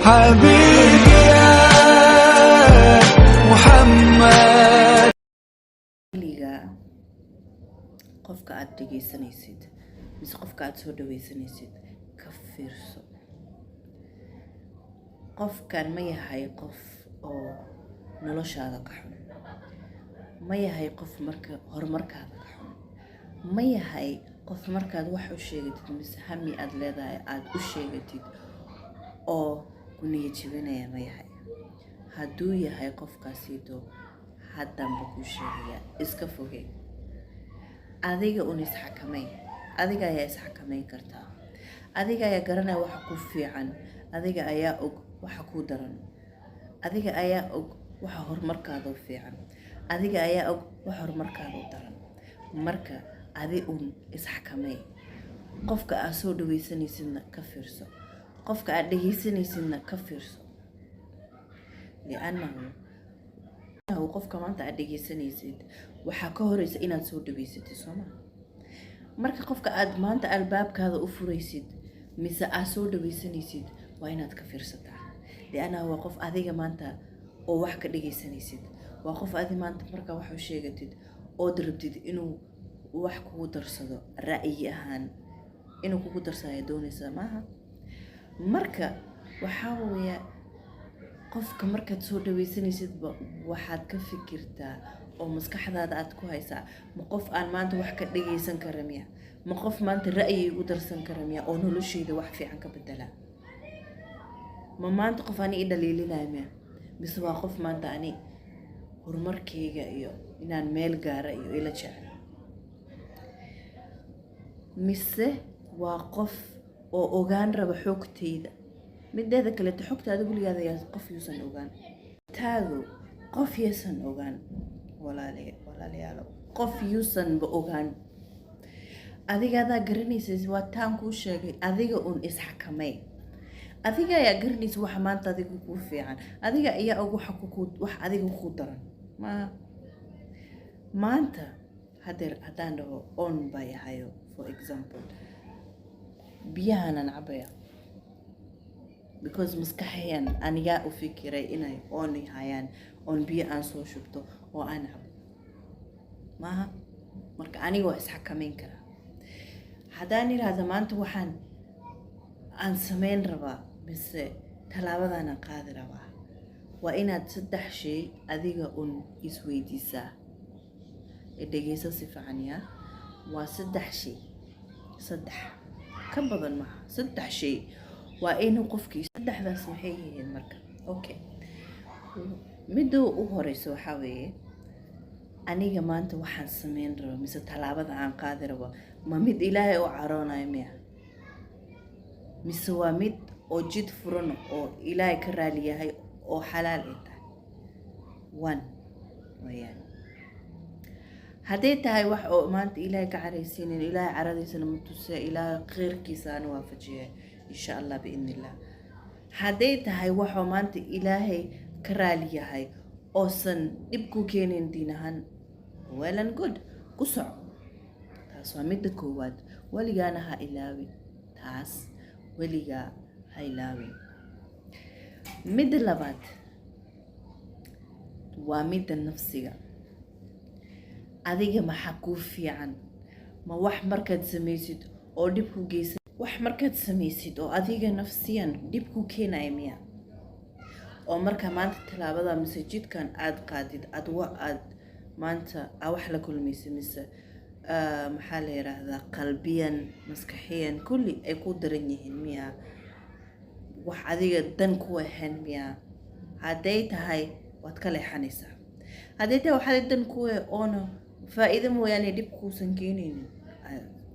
حبيبي يا محمد. qofka aad dhageysanaysid mise qofka aad soo dhaweysanaysid ka fiirso. qofkan ma yahay qof oo noloshaada ka xun? ma yahay qof marka horumarkaada ka xun? ma yahay qof markaad wax u sheegatid mise hami aad leedahay aad u sheegatid oo ku niyad jebinaya? ma yahay? hadduu yahay qofkaasiito haddanba ku sheegaya iska fogee. adiga un isxakameyn. adiga ayaa isxakameyn kartaa. adiga ayaa garanaya waxa ku fiican. adiga ayaa og waxa ku daran. adiga ayaa og waxa horumarkaada u fiican. adiga ayaa og waxa horumarkaada u daran. marka adi un isxakameyn. qofka aad soo dhaweysanaysidna ka fiirso. qofka aad dhageysanaysidna ka fiirso. li'annahu qofka maanta aad dhageysanaysid waxaa ka horeysa inaad soo dhaweysatid sooma. marka qofka aad maanta albaabkaada u furaysid mise aad soo dhaweysanaysid waa inaad ka fiirsataa. li'annahu waa qof adiga maanta oo wax ka dhageysanaysid. waa qof adi maanta markaa wax u sheegatid ood rabtid inuu wax kugu darsado ra'yi ahaan inuu kugu darsado doonaysa maaha. marka waxaa weeyaa qofka markaad soo dhaweysanaysidba waxaad ka fikirtaa oo maskaxdaada aad ku haysaa ma qof aan maanta wax ka dhageysan kara miya? ma qof maanta ra'yi igu darsan kara miya oo noloshayda wax fiican ka bedela? ma maanta qof ani i dhaliilinaya miya? mise waa qof maanta ani horumarkayga iyo inaan meel gaara iyo ila jecel? mise waa qof oo ogaan raba xogtayda? mideeda kaleeto xogtaada weligaada ayaa qof yuusan ogaan. taadu qof yuusan ogaan. walaalayaal qof yuusanba ogaan. adiga adaa garanaysa waa taan kuu sheegay. adiga un isxakamey. adiga ayaa garanaysa waxa maanta adiga kuu fiican. adiga ayaa og wax adiga ku daran. maanta haddaan dhaho on baa yahayo for example biyahanan cabaya because maskaxayan anigaa u fikiray inay on hayaan on biyo aan soo shubto oo aan cabo maaha. marka aniga waa isxakameyn karaa. haddaan iraahdo maanta waxaan aan sameyn rabaa mise talaabadaan qaadi rabaa waa inaad 3 shay adiga un isweydiisaa. dhageyso si fiican yaa. waa 3 shay. 3 ka badan maaha. 3 shay waa inuu qofkii 3daas maxay yihiin marka? okay midda u horeyso waxaa weeye aniga maanta waxaan sameyn rabaa mise talaabada aan qaadi rabaa ma mid ilaahay u caroonayo miya? mise waa mid oo jid furan oo ilaahay ka raali yahay oo xalaal ay tahay? 1 wayaan. hadday tahay wax oo maanta ilaahay ka caraysiinin ilaahay caradiisana ma tusay ilaahay khayrkiisa aan waafajiyo insha Allah biidnillah. hadday tahay wax oo maanta ilaahay ka raali yahay oo san dib ku keenin diin ahaan well and good ku soco. taas waa midda koowaad. weligaana ha ilaawin taas. weligaa ha ilaawin. midda labaad waa midda nafsiga. adiga maxaa kuu fiican? ma wax markaad samaysid oo dib ku geysan wax markaad samaysid oo adiga nafsiyan dib ku keenaya miya? oo marka maanta talaabada mise jidkan aad qaadid aad maanta wax la kulmaysid mise maxaa la yiraahdaa qalbiyan maskaxiyan kulli ay ku daran yihiin miya? wax adiga dan ku ahaan miya? hadday tahay waad ka leexanaysaa. hadday tahay waxaad dan ku oono faa'iido mooyaane dib kuusan keenaynin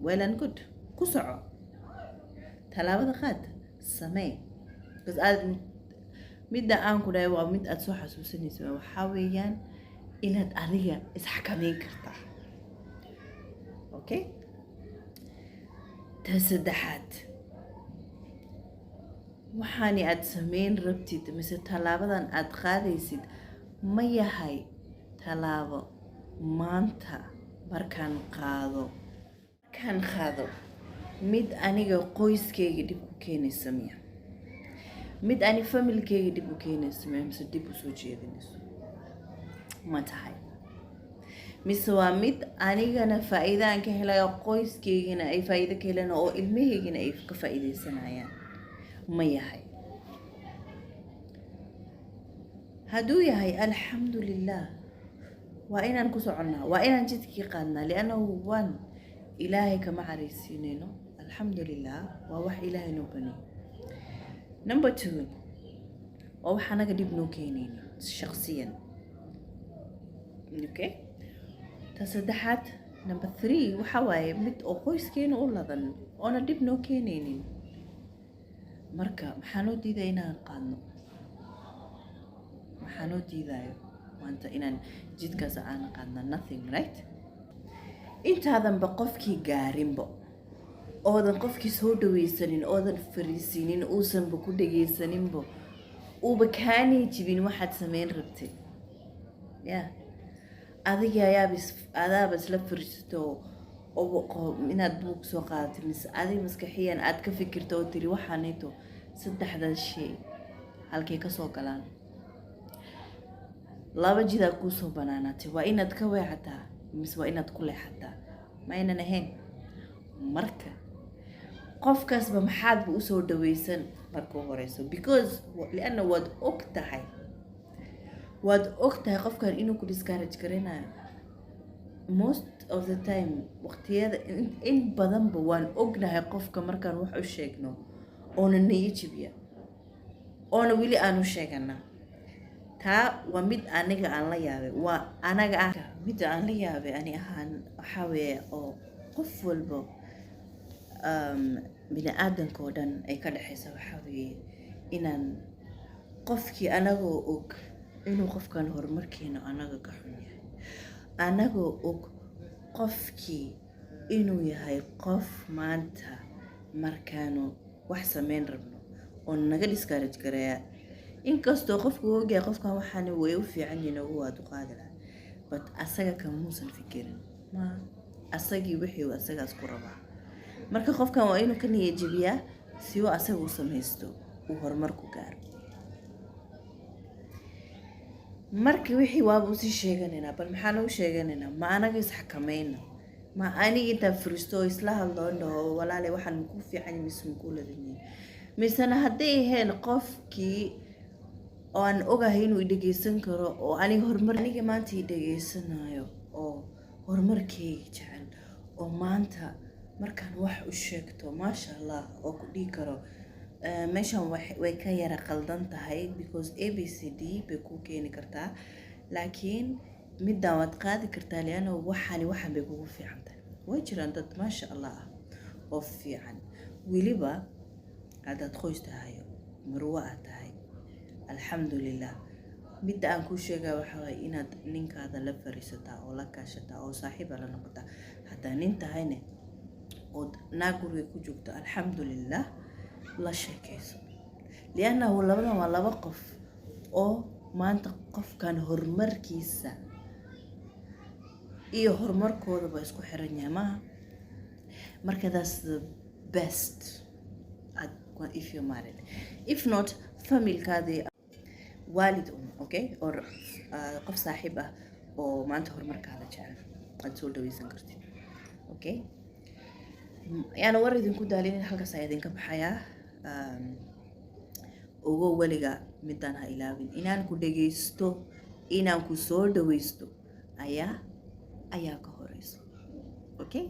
well and good ku soco. talaabada qaad samee. midda aan ku dhahay waa mid aad soo xasuusanayso waxaa weeyaan inaad adiga isxakameyn kartaa. okay ta saddexaad waxaani aad sameyn rabtid mise talaabadan aad qaadaysid ma yahay talaabo maanta markaan qaado mid aniga qoyskayga dib ku keenaysa miya? mid ani familkeyga dib u keenayso mise dib u soo jeedinayso ma tahay, mise waa mid anigana faa'iidaan ka helayo qoyskeygana ay faa'iido ka helaan oo ilmaheygana ay ka faa'iidaysanayaan ma yahay? hadduu yahay alxamdulilah waa inaan ku soconnaa, waa inaan jidkii qaadnaa, liannahu one ilaahay kama caraysiinayno. alxamdulilah waa wax ilaahay noo banay. number two waa wax anaga dhib noo keenaynin shakhsiyan. okay, ta saddexaad number three waxa waaye mid oo qoyskeena u ladan oona dhib noo keenaynin. marka maxaa noo diidaya inaan qaadno? maxaa noo diidayo maanta inaan jidkaas aan qaadna? nothing, right? intaadanba qofkii gaarinbo, oodan qofkii soo dhawaysanin, oodan fariisinin, uusanba ku dhagaysaninbo, uuba kaanii jibin waxaad samayn rabtay, ya adiga adaaba isla fariisato oo inaad buug soo qaadatay, mise adiga maskaxiyan aad ka fikirto oo tiri waxaanayto saddexdan shay halkay ka soo galaan. laba jidaa kuu soo banaanaatay, waa inaad ka weecataa mise waa inaad ku leexataa, ma aynan ahayn. marka qofkaasba maxaadba usoo dhawaysan marka u horeyso? because lianna waad og tahay qofkan inuu ku discourage garanayo. most of the time waqtiyada in badanba waan ognahay qofka markaan wax u sheegno oona naga jibiya, oona weli aanu sheegana. taa waa mid aniga aan la yaabay, waa anaga mid aan la yaabay ani ahaan. waxaa weeye oo qof walba bini aadanka oo dhan ay ka dhexaysa, waxaa weeye inaan qofkii anagoo og inuu qofkan horumarkeena anaga ka xun yahay, anagoo og qofkii inuu yahay qof maanta markaanu wax samayn rabno oo naga discourage garaya, inkastoo qofku ogyahay qofkan waxaana way u fiican yihiin ugu waad u qaadi lahaa, but asaga kamuusan fikirin, ma asagii wixii asagaas ku rabaa. marka qofkan waa inuu ka niyad jabiyaa si uu asaga u samaysto uu horumar ku gaaro. marka wixii waaba usii sheeganaynaa, bal maxaa nagu sheeganaynaa? ma anaga isxakamayna, ma aniga intaa furisto oo isla hadloo dhaho walaale waxaan maku fiican mise makuu ladanyihin, misena hadday ahayn qofkii oo aan ogahay inuu dhagaysan karo oo aniga maanta i dhageysanayo oo horumarkeyga jecel, oo maanta markaan wax u sheegto maasha allah oo ku dhihi karo meeshan way ka yara qaldan tahay because abcd bay ku keeni kartaa, laakiin midaan waad qaadi kartaa lianna waxaan bay kugu fiican tahay. way jiraan dad maasha allah ah oo fiican, weliba haddaad qoys tahayo marwo aad tahay, alxamdulilah. midda aan kuu sheegaa waxaa waay inaad ninkaada la fariisataa oo la kaashataa oo saaxiiba la noqotaa. haddaa nin tahayne ood naag guriga ku joogto, alxamdulilah la sheekayso, liannahu labadan waa laba qof oo maanta qofkan horumarkiisa iyo horumarkoodaba isku xiran yahay, maaha? marka that's the best if you're married. if not, familkaadii waalid okay, or qof saaxiib ah oo maanta horumarkaada jecel aad soo dhawaysan kartid. okay, yaana war idinku daalinin, halkaas ayaa idinka baxayaa. ugo weliga midaan ha ilaawin, inaan ku dhagaysto, inaan ku soo dhawaysto ayaa ka horeyso. okay.